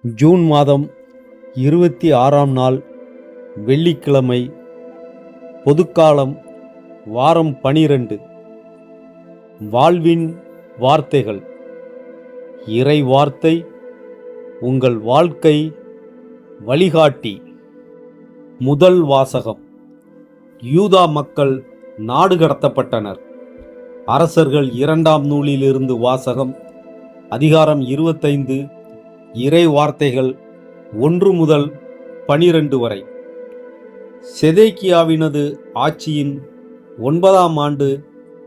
June மாதம் 26ஆம் நாள் வெள்ளிக்கிழமை. பொதுக்காலம் வாரம் 12. வாழ்வின் வார்த்தைகள். இறை வார்த்தை உங்கள் வாழ்க்கை வழிகாட்டி. முதல் வாசகம். யூதா மக்கள் நாடு கடத்தப்பட்டனர். அரசர்கள் 2ஆம் நூலிலிருந்து வாசகம். அதிகாரம் 25. இறை வார்த்தைகள் 1 முதல் 12 வரை. செதேக்கியாவினது ஆட்சியின் 9ஆம் ஆண்டு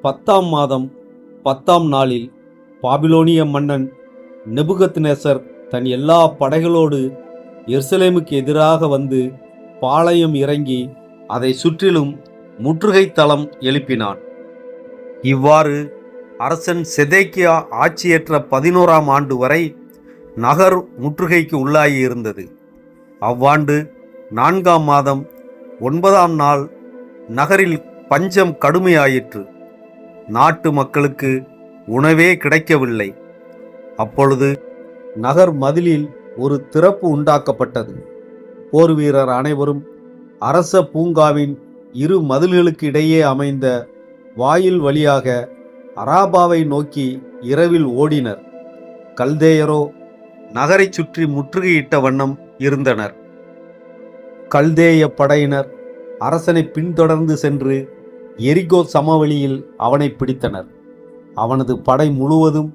10ஆம் மாதம் 10ஆம் நாளில் பாபிலோனிய மன்னன் நெபுகத்நேசர் தன் எல்லா படைகளோடு எருசலேமுக்கு எதிராக வந்து பாளையம் இறங்கி அதை சுற்றிலும் முற்றுகை தளம் எழுப்பினான். இவ்வாறு அரசன் செதேக்கியா ஆட்சியேற்ற 11ஆம் ஆண்டு வரை நகர் முற்றுகைக்கு உள்ளாகி இருந்தது. அவ்வாண்டு 4ஆம் மாதம் 9ஆம் நாள் நகரில் பஞ்சம் கடுமையாயிற்று. நாட்டு மக்களுக்கு உணவே கிடைக்கவில்லை. அப்பொழுது நகர் மதிலில் ஒரு திறப்பு உண்டாக்கப்பட்டது. போர் வீரர் அனைவரும் அரச பூங்காவின் 2 மதில்களுக்கு இடையே அமைந்த வாயில் வழியாக அராபாவை நோக்கி இரவில் ஓடினர். கல்தேயரோ நகரை சுற்றி முற்றுகையிட்ட வண்ணம் இருந்தனர். கல்தேய படையினர் அரசனை பின்தொடர்ந்து சென்று எரிகோ சமவெளியில் அவனை பிடித்தனர். அவனது படை முழுவதும்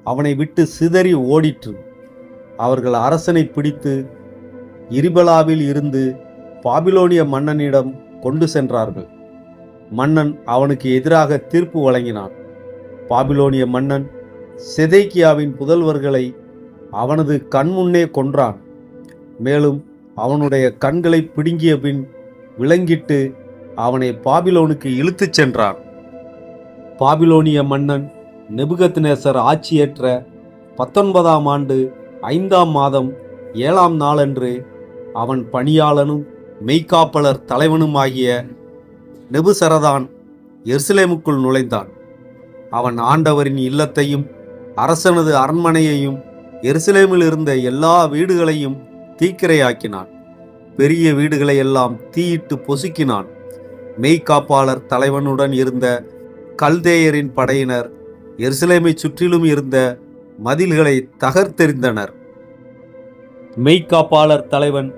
அவனை விட்டு சிதறி ஓடிற்று. அவர்கள் அரசனை பிடித்து இரிபலாவில் இருந்து பாபிலோனிய மன்னனிடம் கொண்டு சென்றார்கள். மன்னன் அவனுக்கு எதிராக தீர்ப்பு வழங்கினான். பாபிலோனிய மன்னன் செதேக்கியாவின் புதல்வர்களை அவனது கண்முன்னே கொன்றான். மேலும் அவனுடைய கண்களை பிடுங்கிய பின் விலங்கிட்டு அவனை பாபிலோனுக்கு இழுத்துச் சென்றான். பாபிலோனிய மன்னன் நெபுகத்நேசர் ஆட்சியேற்ற 19ஆம் ஆண்டு 5ஆம் மாதம் 7ஆம் நாளன்று அவன் பணியாளனும் மெய்காப்பலர் தலைவனுமாகிய நெபுசரதான் எருசலேமுக்குள் நுழைந்தான். அவன் ஆண்டவரின் இல்லத்தையும் அரசனது அரண்மனையையும் எருசலேமில் இருந்த எல்லா வீடுகளையும் தீக்கிரையாக்கினான். பெரிய வீடுகளை எல்லாம் தீயிட்டு பொசுக்கினான். மெய்காப்பாளர் தலைவனுடன் இருந்த கல்தேயரின் படையினர் எருசலேமை சுற்றிலும் இருந்த மதில்களை தகர்த்தெறிந்தனர். மெய்காப்பாளர் தலைவன்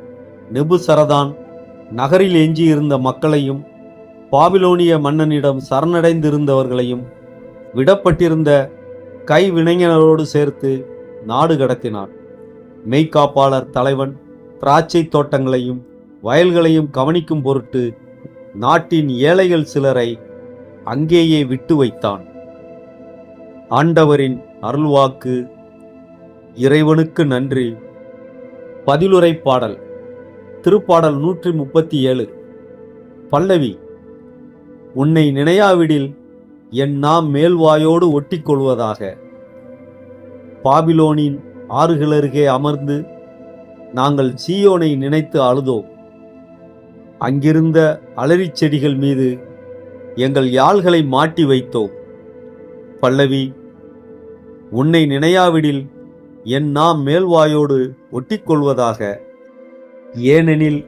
நெபுசரதான் நகரில் எஞ்சியிருந்த மக்களையும் பாபிலோனிய மன்னனிடம் சரணடைந்திருந்தவர்களையும் விடப்பட்டிருந்த கைவினைஞரோடு சேர்த்து நாடு கடத்தினான். மெய்காப்பாளர் தலைவன் திராட்சை தோட்டங்களையும் வயல்களையும் கவனிக்கும் பொருட்டு நாட்டின் ஏழைகள் சிலரை அங்கேயே விட்டு வைத்தான். ஆண்டவரின் அருள்வாக்கு. இறைவனுக்கு நன்றி. பதிலுரை பாடல். திருப்பாடல் 137. பல்லவி. உன்னை நினையாவிடில் என் நாம் மேல்வாயோடு ஒட்டிக்கொள்வதாக. பாபிலோனின் ஆறுகளருகே அமர்ந்து நாங்கள் சீயோனை நினைத்து அழுதோம். அங்கிருந்த அலரிச் செடிகள் மீது எங்கள் யாழ்களை மாட்டி வைத்தோம். பல்லவி. உன்னை நினையாவிடில் என் நாம் மேல்வாயோடு ஒட்டிக்கொள்வதாக. ஏனெனில்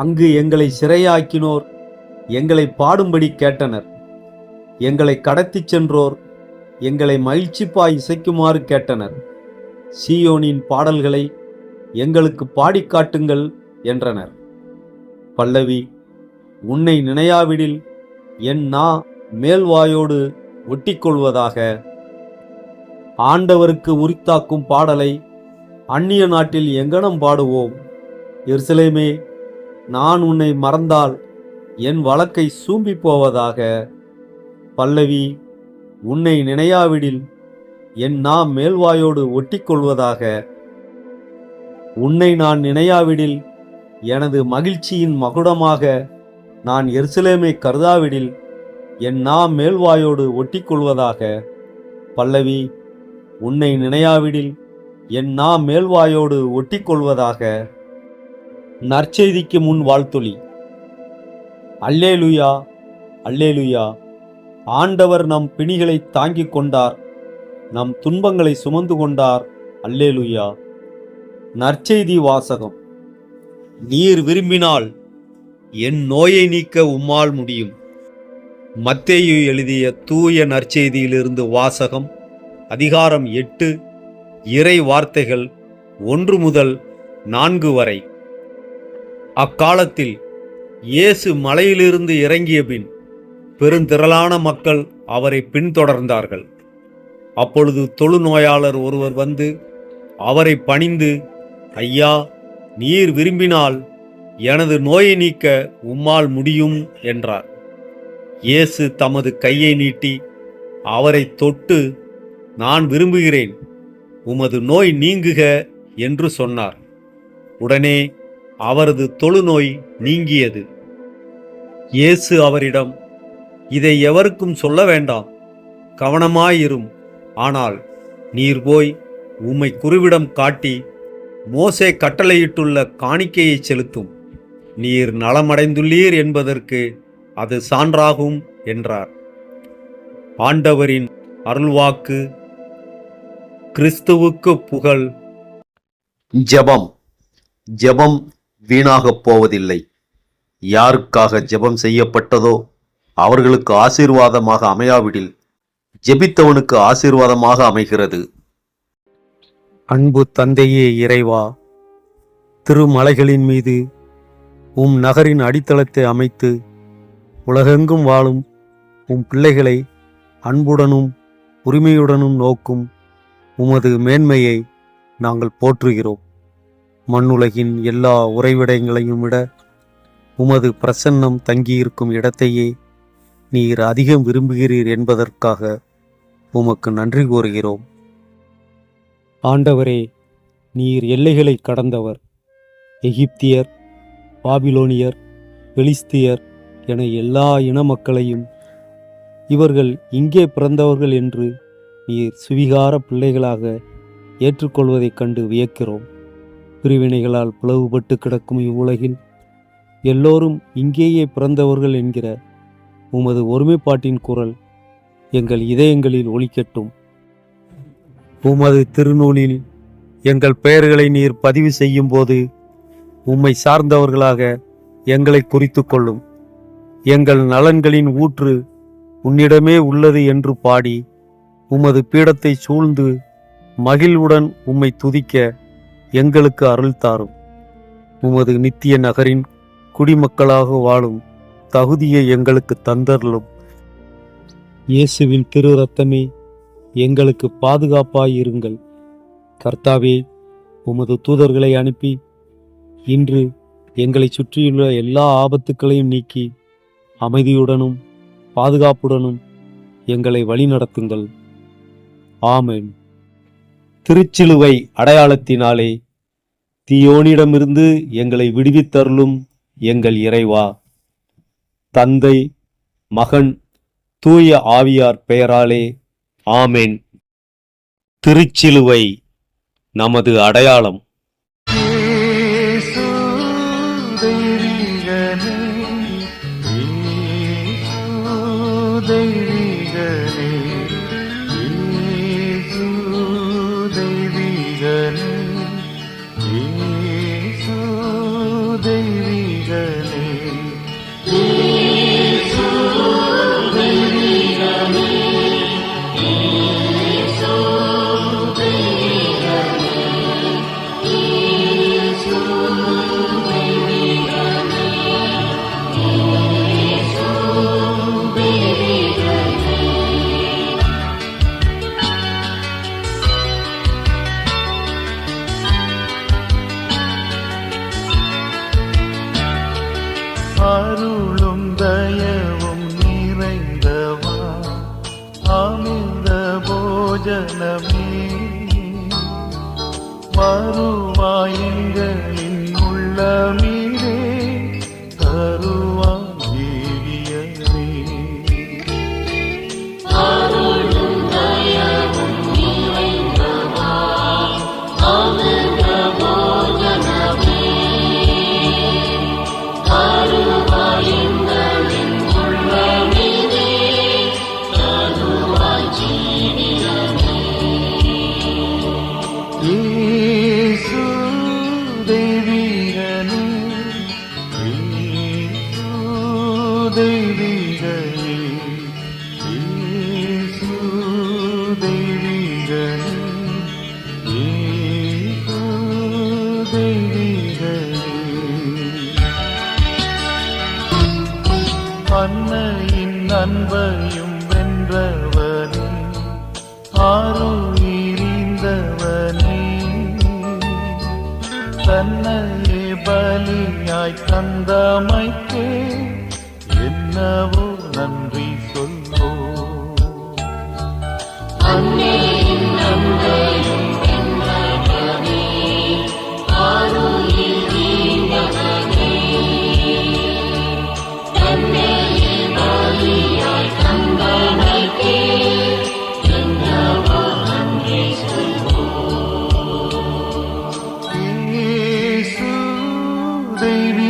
அங்கு எங்களை சிறையாக்கினோர் எங்களை பாடும்படி கேட்டனர். எங்களை கடத்திச் சென்றோர் எங்களை மகிழ்ச்சிப்பாய் இசைக்குமாறு கேட்டனர். சீயோனின் பாடல்களை எங்களுக்கு பாடிக்காட்டுங்கள் என்றனர். பல்லவி. உன்னை நினையாவிடில் என் நா மேல்வாயோடு ஒட்டிக்கொள்வதாக. ஆண்டவருக்கு உரித்தாக்கும் பாடலை அந்நிய நாட்டில் எங்கனம் பாடுவோம். எருசலேமே, நான் உன்னை மறந்தால் என் வழக்கை சூம்பி போவதாக. பல்லவி. உன்னை நினையாவிடில் என் நாம் மேல்வாயோடு ஒட்டிக்கொள்வதாக. உன்னை நான் நினையாவிடில் எனது மகிழ்ச்சியின் மகுடமாக நான் எருசலேமை கருதாவிடில் என் நாம் மேல்வாயோடு ஒட்டிக்கொள்வதாக. பல்லவி. உன்னை நினையாவிடில் என் நாம் மேல்வாயோடு ஒட்டிக்கொள்வதாக. நற்செய்திக்கு முன் வாழ்த்துளி. அல்லேலுயா, அல்லேலுயா. ஆண்டவர் நம் பிணிகளை தாங்கிக் கொண்டார், நம் துன்பங்களை சுமந்து கொண்டார். அல்லேலுயா. நற்செய்தி வாசகம். நீர் விரும்பினால் என் நோயை நீக்க உம்மால் முடியும். மத்தேயு எழுதிய தூய நற்செய்தியிலிருந்து வாசகம். அதிகாரம் 8, இறை வார்த்தைகள் 1 முதல் 4 வரை. அக்காலத்தில் இயேசு மலையிலிருந்து இறங்கிய பின் பெருந்திரளான மக்கள் அவரை பின்தொடர்ந்தார்கள். அப்பொழுது தொழுநோயாளர் ஒருவர் வந்து அவரை பணிந்து, ஐயா, நீர் விரும்பினால் எனது நோயை நீக்க உம்மால் முடியும் என்றார். இயேசு தமது கையை நீட்டி அவரை தொட்டு, நான் விரும்புகிறேன், உமது நோய் நீங்குக என்று சொன்னார். உடனே அவரது தொழுநோய் நீங்கியது. இயேசு அவரிடம், இதை எவருக்கும் சொல்ல வேண்டாம், கவனமாயிரும். ஆனால் நீர் போய் உம்மை குருவிடம் காட்டி மோசே கட்டளையிட்டுள்ள காணிக்கையை செலுத்தும். நீர் நலமடைந்துள்ளீர் என்பதற்கு அது சான்றாகும் என்றார். ஆண்டவரின் அருள்வாக்கு. கிறிஸ்துவுக்கு புகழ். ஜெபம். ஜெபம் வீணாகப் போவதில்லை. யாருக்காக ஜெபம் செய்யப்பட்டதோ அவர்களுக்கு ஆசீர்வாதமாக அமையாவிடில் ஜெபித்தவனுக்கு ஆசீர்வாதமாக அமைகிறது. அன்பு தந்தையே இறைவா, திருமலைகளின் மீது உம் நகரின் அடித்தளத்தை அமைத்து உலகெங்கும் வாழும் உம் பிள்ளைகளை அன்புடனும் உரிமையுடனும் நோக்கும் உமது மேன்மையை நாங்கள் போற்றுகிறோம். மண்ணுலகின் எல்லா உறைவிடங்களையும் விட உமது பிரசன்னம் தங்கியிருக்கும் இடத்தையே நீர் அதிகம் விரும்புகிறீர் என்பதற்காக உமக்கு நன்றி கூறுகிறோம். ஆண்டவரே, நீர் எல்லைகளை கடந்தவர். எகிப்தியர், பாபிலோனியர், பெலிஸ்தியர் என எல்லா இன மக்களையும் இவர்கள் இங்கே பிறந்தவர்கள் என்று நீர் சுவிகார பிள்ளைகளாக ஏற்றுக்கொள்வதைக் கண்டு வியக்கிறோம். பிரிவினைகளால் பிளவுபட்டு கிடக்கும் இவ்வுலகில் எல்லோரும் இங்கேயே பிறந்தவர்கள் என்கிற உமது ஒருமைப்பாட்டின் குரல் எங்கள் இதயங்களில் ஒலிக்கட்டும். உமது திருநூலில் எங்கள் பெயர்களை நீர் பதிவு செய்யும் போது உம்மை சார்ந்தவர்களாக எங்களை குறித்து கொள்ளும். எங்கள் நலன்களின் ஊற்று உன்னிடமே உள்ளது என்று பாடி உமது பீடத்தை சூழ்ந்து மகிழ்வுடன் உம்மை துதிக்க எங்களுக்கு அருள் தாரும். உமது நித்திய நகரின் குடிமக்களாக வாழும் தகுதியை எங்களுக்கு தந்தருளும். இயேசுவின் திரு இரத்தமே எங்களுக்கு பாதுகாப்பாயிருங்கள். கர்த்தாவே, உமது தூதர்களை அனுப்பி இன்று எங்களை சுற்றியுள்ள எல்லா ஆபத்துக்களையும் நீக்கி அமைதியுடனும் பாதுகாப்புடனும் எங்களை வழிநடத்துங்கள். ஆமென். திருச்சிலுவை அடையாளத்தினாலே தீயோனிடமிருந்து எங்களை விடுவித்தருளும் எங்கள் இறைவா. தந்தை, மகன், தூய ஆவியார் பெயராலே ஆமென். திருச்சிலுவை நமது அடையாளம். அருளும் தயவும் நிறைந்தவா, அமிர்த போஜனமே, வருவாயங்களின் உள்ளமீரே, தருவாய் ஜீவியமே. அருளும் தயவும் நிறைந்தவா, அமிர்த போஜனமே, வருவாயங்களின் உள்ளமீரே, தருவாய் ஜீவியமே. இயேசு அன்பையும் வென்றவனே, ஆருயிரிந்தவனே, தன்னையே பலியாய் தந்தமைக்கு என்னவோ நன்றி சொல்லோ. அன்னையின் அன்பையும் வென்றவனே, ஆருயிரிந்தவனே, தன்னையே பலியாய் தந்தமைக்கு என்னவோ நன்றி சொல்லோ. இயேசு தெய்வீக